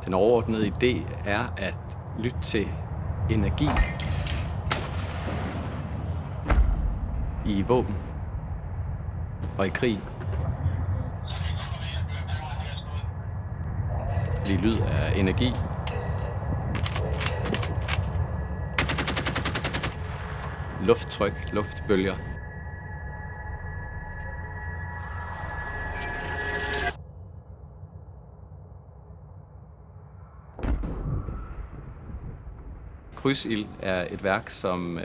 Den overordnede idé er at lytte til energi i våben og i krig. Fordi lyd er energi. Lufttryk, luftbølger. Krydsild er et værk, som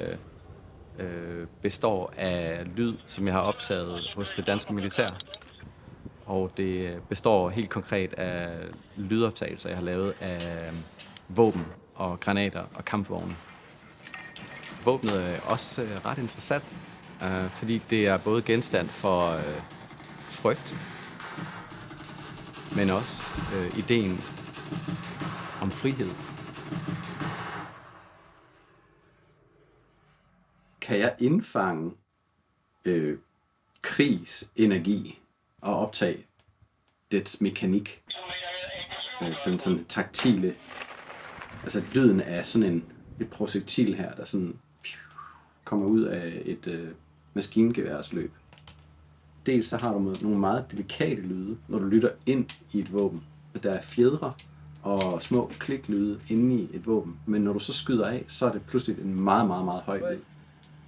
består af lyd, som jeg har optaget hos det danske militær. Og det består helt konkret af lydoptagelser, jeg har lavet af våben og granater og kampvogne. Våbnet er også ret interessant, fordi det er både genstand for frygt, men også ideen om frihed. Kan jeg indfange krigs energi og optage dets mekanik? Den sådan taktile, altså lyden af sådan et projektil her, der sådan kommer ud af et maskingeværsløb. Dels så har du nogle meget delikate lyde, når du lytter ind i et våben. Der er fjedre og små kliklyde inde i et våben, men når du så skyder af, så er det pludselig en meget, meget, meget høj lyd.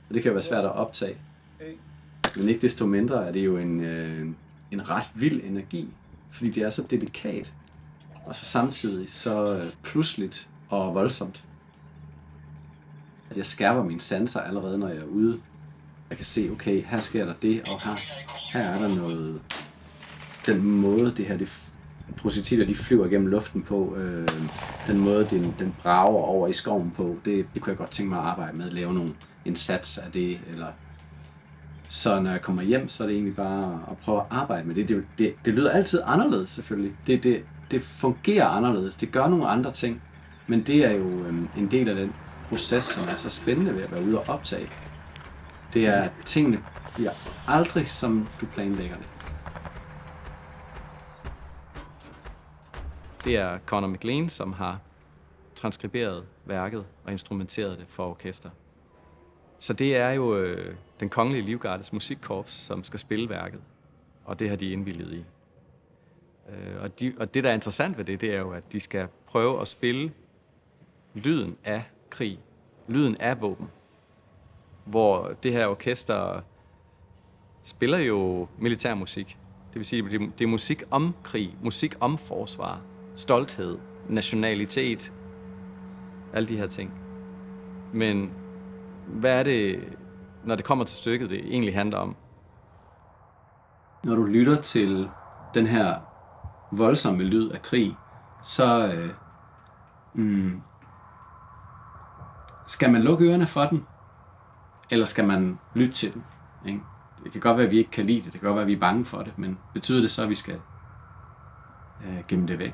Og det kan jo være svært at optage. Men ikke desto mindre er det jo en ret vild energi, fordi det er så delikat, og så samtidig så pludseligt og voldsomt, at jeg skærper mine sanser allerede, når jeg er ude. Jeg kan se, okay, her sker der det, og her er der noget. Den måde, det projektiler, de flyver gennem luften på, den måde, den brager over i skoven på, det kunne jeg godt tænke mig at arbejde med, at lave en sats af det, eller så når jeg kommer hjem, så er det egentlig bare at prøve at arbejde med det. Det lyder altid anderledes, selvfølgelig. Det fungerer anderledes, det gør nogle andre ting, men det er jo en del af den proces, som er så spændende ved at være ude og optage. Det er, at tingene bliver aldrig, som du planlægger det. Det er Conor McLean, som har transkriberet værket og instrumenteret det for orkester. Så det er jo den kongelige livgardes musikkorps, som skal spille værket, og det har de indvilliget i. Og det, der er interessant ved det, det er jo, at de skal prøve at spille lyden af krig, lyden af våben, hvor det her orkester spiller jo militærmusik. Det vil sige, at det er musik om krig, musik om forsvar, stolthed, nationalitet, alle de her ting. Men hvad er det, når det kommer til stykket, det egentlig handler om? Når du lytter til den her voldsomme lyd af krig, så skal man lukke ørerne for den, eller skal man lytte til den? Ikke? Det kan godt være, at vi ikke kan lide det, det kan godt være, at vi er bange for det, men betyder det så, at vi skal gemme det væk?